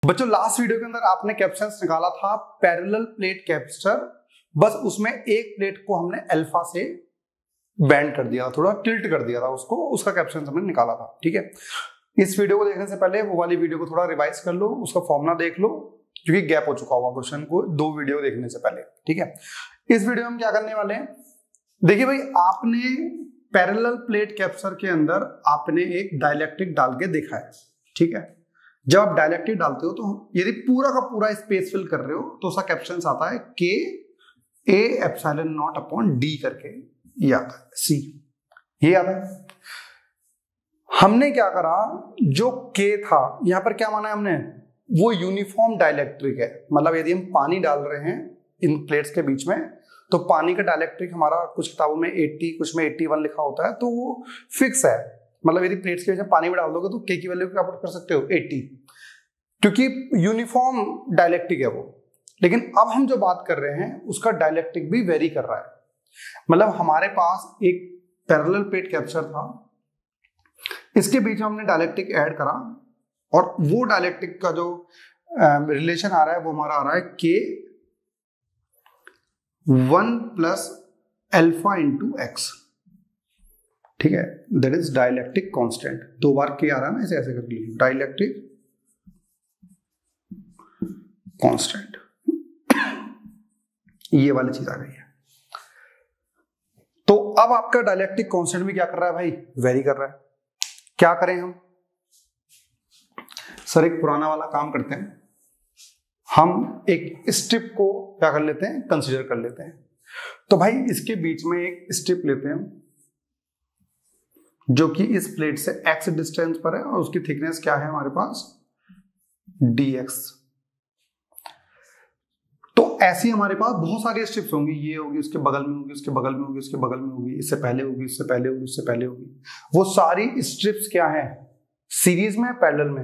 बच्चों last video के अंदर आपने कैपेसिटेंस निकाला था पैरेलल प्लेट कैपेसिटर, बस उसमें एक प्लेट को हमने अल्फा से बैंड कर दिया, थोड़ा टिल्ट कर दिया था उसको, उसका कैपेसिटेंस हमने निकाला था। ठीक है, इस वीडियो को देखने से पहले वो वाली वीडियो को थोड़ा रिवाइज कर लो, उसका फॉर्मूला देख लो, क्योंकि गैप हो चुका हुआ क्वेश्चन को 2 वीडियो देखने से पहले। ठीक है, इस वीडियो में हम क्या करने वाले हैं, देखिए भाई, आपने पैरेलल प्लेट कैपेसिटर के अंदर आपने एक डाइलेक्ट्रिक डाल के देखा है। ठीक है, जब आप डाइलेक्ट्रिक डालते हो तो यदि पूरा का पूरा स्पेस फिल कर रहे हो तो उसका कैपेसिटेंस आता है K A epsilon not upon D करके, ये आता है C, ये आता है। हमने क्या करा, जो K था यहां पर क्या माना है हमने, वो यूनिफॉर्म डाइलेक्ट्रिक है, मतलब यदि हम पानी डाल रहे हैं इन प्लेट्स के बीच में तो पानी का डाइलेक्ट्रिक हमारा कुछ किताबों में 80, कुछ में 81 लिखा होता है, तो वो फिक्स है। मतलब यदि प्लेट्स के बीच में पानी भी डाल दोगे तो K की वैल्यू क्या पुट कर सकते हो, 80, क्योंकि यूनिफॉर्म डाइलेक्ट्रिक है वो। लेकिन अब हम जो बात कर रहे हैं उसका डाइलेक्ट्रिक भी वेरी कर रहा है। मतलब हमारे पास एक पैरेलल प्लेट कैपेसिटर था, इसके बीच में हमने डाइलेक्ट्रिक ऐड करा, और वो डाइलेक्ट्रिक का जो रिलेशन आ रहा है वो हमारा आ रहा है K 1 plus alpha into x. ठीक है, that is dielectric constant. 2 bar K आ रहा है ना, इसे ऐसे कर लीजिए, डाइलेक्ट्रिक कांस्टेंट, ये वाली चीज आ गई है। तो अब आपका डाइलेक्ट्रिक कांस्टेंट भी क्या कर रहा है भाई, वेरी कर रहा है। क्या करें हम, सर एक पुराना वाला काम करते हैं, हम एक स्ट्रिप को क्या कर लेते हैं, कंसीडर कर लेते हैं। तो भाई इसके बीच में एक स्ट्रिप लेते हैं जो कि इस प्लेट से x डिस्टेंस पर है, और उसकी थिकनेस क्या है हमारे पास, dx। तो ऐसी हमारे पास बहुत सारी स्ट्रिप्स होंगी, ये होगी, उसके बगल में होगी, उसके बगल में होगी, उसके बगल में होगी, इससे पहले होगी, उससे पहले होगी, उससे पहले होगी। वो सारी स्ट्रिप्स क्या है, सीरीज में, पैरेलल में।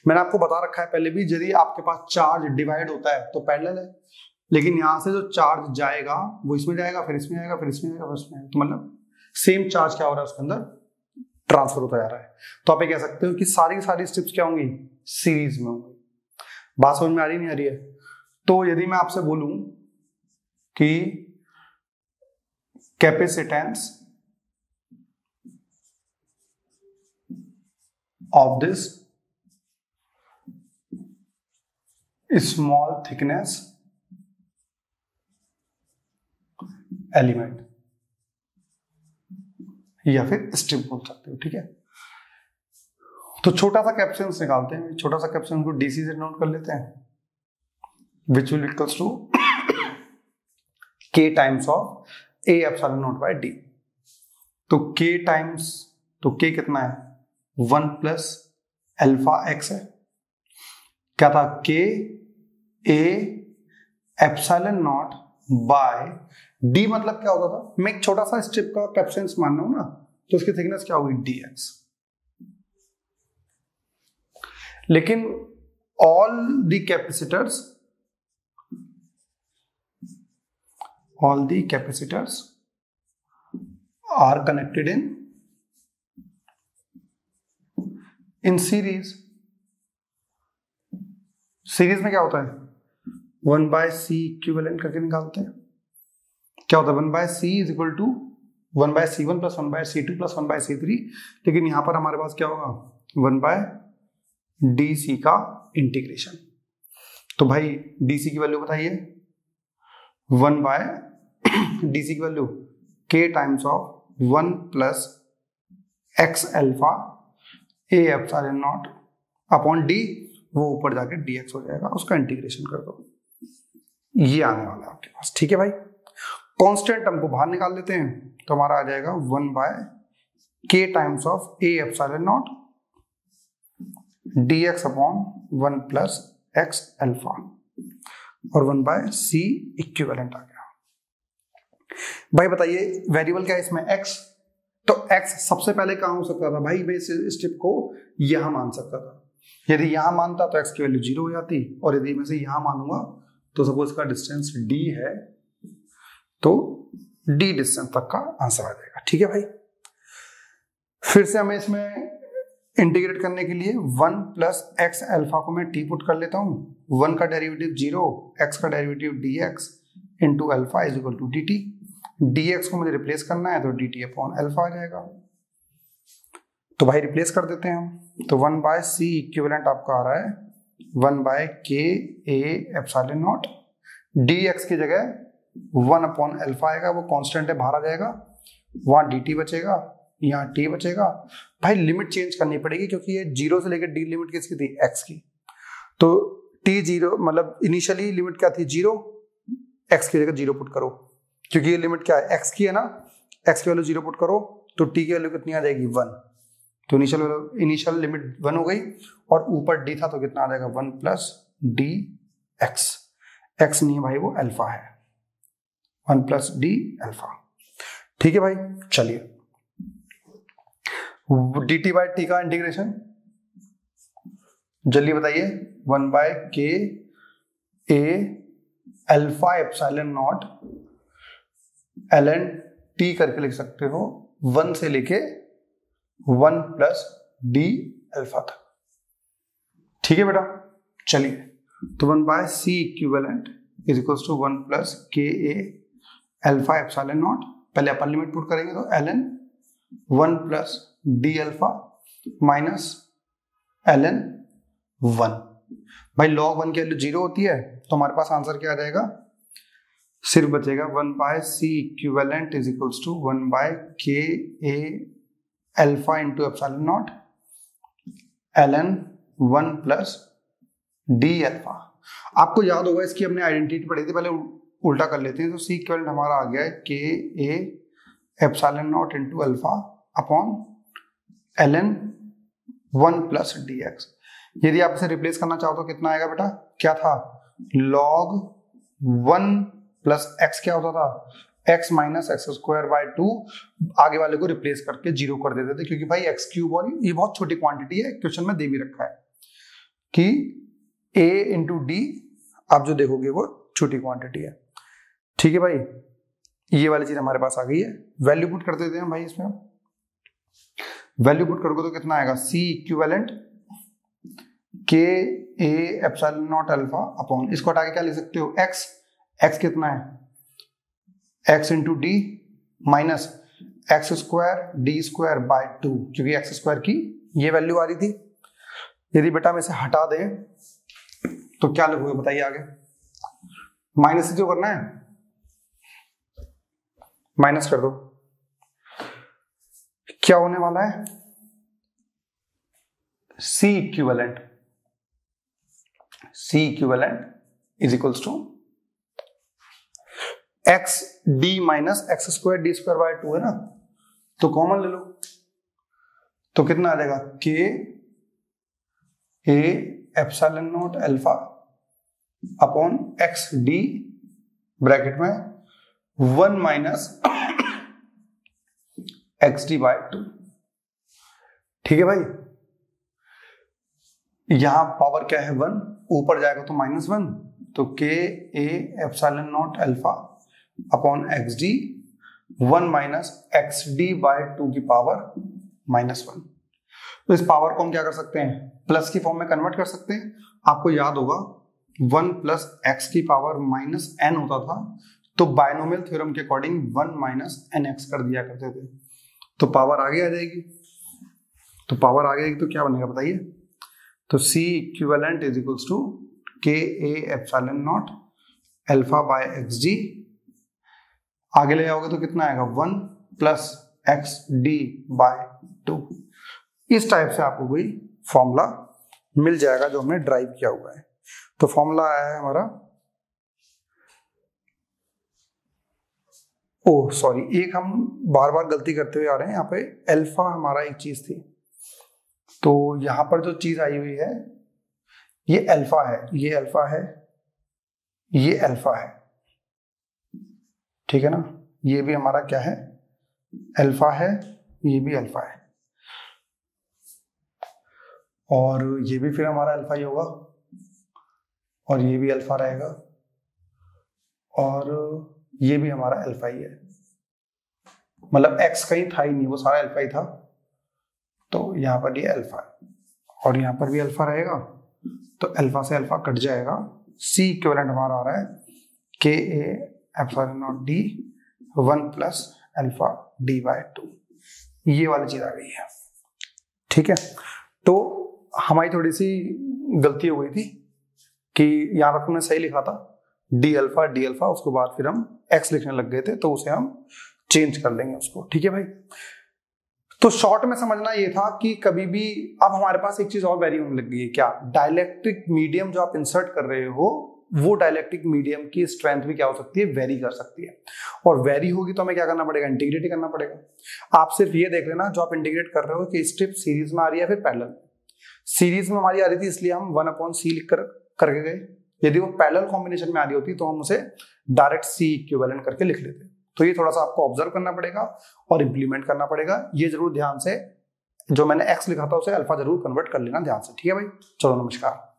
मैंने आपको बता रखा है पहले भी, यदि आपके पास चार्ज डिवाइड होता है तो पैरेलल है, लेकिन यहां से जो चार्ज जाएगा वो इसमें जाएगा, फिर इसमें जाएगा, फिर इसमें जाएगा, फिर इसमें जाएगा, तो मतलब सेम चार्ज क्या हो रहा है उसके अंदर, ट्रांसफर होता जा रहा है। तो आप ये कह सकते हो कि सारी सारी स्ट्रिप्स क्या होंगी, सीरीज में होंगी। बात समझ में आ रही नहीं आ रही है? तो यदि मैं आपसे बोलूं कि capacitance of this small thickness element, या फिर स्ट्रिप बोल सकते हो। ठीक है, तो छोटा सा कैपेसिटेंस निकालते हैं। छोटा सा कैपेसिटेंस को डीसी से नोट कर लेते हैं, which will equals to K times of A epsilon naught by D। तो K टाइम्स, तो K कितना है, 1 प्लस अल्फा एक्स है। क्या था, K A epsilon naught by D, मतलब क्या होता था, मैं एक छोटा सा स्ट्रिप का कैपेसिटेंस मान रहा हूं ना, तो उसकी थिकनेस क्या होगी, dx। लेकिन all the capacitors are connected in series। Series में क्या होता है, 1 by C इक्विवेलेंट करके निकालते हैं। क्या होता है, 1 by C is equal to 1 by C1 plus 1 by C2 plus 1 by C3। लेकिन यहां पर हमारे पास क्या होगा, 1 by DC का इंटीग्रेशन। तो भाई DC की वैल्यू बताइए, 1 by DC की value K times of 1 plus x alpha A epsilon not upon D, वो ऊपर जाके dx हो जाएगा, उसका इंटीग्रेशन कर दो, ये आने वाला है आपके पास। ठीक है भाई, कांस्टेंट हमको बाहर निकाल लेते हैं, तो हमारा आ जाएगा 1 by K times of A epsilon not dx upon 1 plus x alpha, और 1 by C इक्विवेलेंट आ गया। भाई बताइए वेरिएबल क्या है इसमें, x। तो x सबसे पहले कहां हो सकता था भाई, मैं इस स्ट्रिप को यहां मान सकता था। यदि यहां मानता तो x की वैल्यू 0 हो जाती, और यदि मैं इसे यहां मानूंगा तो सपोज इसका डिस्टेंस d है, तो d डिस्टेंस तक का आंसर आ जाएगा। ठीक है भाई, फिर से हमें इसमें इंटीग्रेट करने के लिए 1 प्लस एक्स अल्फा को मैं टी पुट कर लेता हूँ, 1 का डेरिवेटिव 0, x का derivative dx into alpha is equal to D T. dx को मुझे रिप्लेस करना है तो डी टी अपॉन अल्फा आ जाएगा। तो भाई रिप्लेस कर देते हैं हम, तो 1 बाय सी इक्विवेलेंट आपका आ रहा है 1 by K A epsilon not, dx की जगह 1 अपॉन अल्फा आएगा, वो कांस्टेंट है बाहर आ जाएगा, वहां dt बचेगा, यहाँ t बचेगा। भाई लिमिट चेंज करनी पड़ेगी क्योंकि ये 0 से लेकर d लिमिट किसकी थी, x की। तो t 0 मतलब इनिशियली लिमिट क्या थी 0, x की जगह 0 पुट करो, क्योंकि ये लिमिट क्या है x की है ना, x की वैल्यू 0 पुट करो तो t की वैल्यू कितनी आ जाएगी 1। तो इनिशियल लिमिट 1 हो गई और ऊपर d था तो कितना आ जाएगा 1 प्लस डी एक्स, x नहीं है भाई वो अल्फा है, 1 प्लस डी अल्फा। ठीक है भाई, चलिए डी टी बाई टी का इंटीग्रेशन जल्दी बताइए, 1 by K A alpha epsilon naught ln T करके लिख सकते हो, 1 से लेके 1 प्लस डी अल्फा तक। ठीक है बेटा, चलिए तो 1 by C equivalent is equal to 1 plus K A alpha epsilon not, पहले अपर लिमिट पुट करेंगे तो ln 1 plus D alpha minus ln 1। भाई log 1 की वैल्यू 0 होती है तो हमारे पास आंसर क्या आ जाएगा, सिर्फ बचेगा 1 by C equivalent is equals to 1 by K A alpha into epsilon naught ln 1 plus D alpha. आपको याद होगा इसकी हमने आइडेंटिटी पढ़ी थी, पहले उल्टा कर लेते हैं। तो सी इक्विवेलेंट हमारा आ गया है K A epsilon not into alpha upon ln 1 plus D x. यदि आप इसे रिप्लेस करना चाहो तो कितना आएगा बेटा, क्या था log 1 प्लस एक्स, क्या होता था x minus X square by 2, आगे वाले को रिप्लेस करके 0 कर देते थे, क्योंकि भाई एक्स क्यूब और ये बहुत छोटी क्वांटिटी है, क्वेश्चन में दे भी रखा है कि a इंटू डी आप जो देखोगे वो छोटी क्वांटिटी है। ठीक है भाई, ये वाली चीज हमारे पास आ गई है, वैल्यू पुट कर देते हैं भाई इसमें। वैल्यू पुट करोगे तो कितना आएगा, सी इक्विवेलेंट के A epsilon naught alpha upon, इसको हटा के क्या लिख सकते हो एक्स, एक्स कितना है x into D minus X square D square by 2, क्योंकि एक्स स्क्वायर की ये वैल्यू आ रही थी। यदि बेटा हम इसे हटा दें तो क्या लिखोगे बताइए आगे, माइनस से जो करना है माइनस कर दो, क्या होने वाला है C equivalent is equals to X D minus X square D square by 2 है ना, तो कॉमन ले लो तो कितना आ जाएगा के A epsilon naught alpha upon X D bracket में 1 माइनस एक्स डी बाय 2। ठीक है भाई, यहां पावर क्या है 1, ऊपर जाएगा तो -1, तो K A epsilon naught alpha upon X D 1 minus X D by 2 की पावर -1। तो इस पावर को हम क्या कर सकते हैं, प्लस की फॉर्म में कन्वर्ट कर सकते हैं। आपको याद होगा 1 प्लस एक्स की पावर माइनस एन होता था, तो बायनोमियल थ्योरम के अकॉर्डिंग 1 माइनस एन एक्स कर दिया करते थे, तो पावर आगे आ जाएगी। तो पावर आ जाएगी तो क्या बनेगा बताइए, तो C equivalent is equals to K A epsilon naught alpha by X D, आगे ले जाओगे तो कितना आएगा 1 प्लस एक्स डी बाय 2। इस टाइप से आपको कोई फॉर्मूला मिल जाएगा जो हमने ड्राइव किया हुआ है। तो फॉर्मूला आया है हमारा, ओह सॉरी, एक हम बार बार गलती करते हुए आ रहे हैं, यहाँ पे अल्फा हमारा एक चीज थी, तो यहां पर जो चीज आई हुई है ये अल्फा है, ये अल्फा है, ये अल्फा है, ठीक है ना, ये भी हमारा क्या है अल्फा है, ये भी अल्फा है, और ये भी फिर हमारा अल्फा ही होगा, और ये भी अल्फा रहेगा, और ये भी हमारा अल्फा ही है। मतलब एक्स कहीं था ही नहीं, वो सारा अल्फा ही था। तो यहाँ पर ये अल्फा है और यहाँ पर भी अल्फा रहेगा, तो अल्फा से अल्फा कट जाएगा, सी इक्विवेलेंट हमारा आ रहा है K A epsilon naught D 1 plus alpha D by 2, ये वाली चीज आ गई है। ठीक है, तो हमारी थोड़ी सी गलती हो गई थी कि यहाँ पर हमने सही लिखा था डी अल्फा, उसके बाद फिर हम एक्स लिखने लग गए थे, तो उसे हम चेंज कर लेंगे उसको। ठीक है भाई, तो शॉर्ट में समझना ये था कि कभी भी अब हमारे पास एक चीज और वेरी होने लग गई है, क्या? डाइलेक्ट्रिक मीडियम जो आप इंसर्ट कर रहे हो, वो डाइलेक्ट्रिक मीडियम की स्ट्रेंथ भी क्या हो सकती है, वेरी कर सकती है। और वेरी होगी तो हमें क्या करना पड़ेगा, इंटीग्रेट ही करना पड़ेगा। आप सिर्फ ये देख लेना जो आप इंटीग्रेट कर रहे हो कि स्ट्रिप सीरीज में आ रही है फिर पैरेलल। सीरीज में हमारी आ रही थी इसलिए हम 1/c लिख करके गए। यदि वो पैरेलल कॉम्बिनेशन में आ रही होती तो हम उसे डायरेक्ट सी इक्विवेलेंट करके लिख लेते। तो ये थोड़ा सा आपको ऑब्जर्व करना पड़ेगा और इंप्लीमेंट करना पड़ेगा। ये जरूर ध्यान से, जो मैंने एक्स लिखा था उसे अल्फा जरूर कन्वर्ट कर लेना ध्यान से। ठीक है भाई, चलो नमस्कार।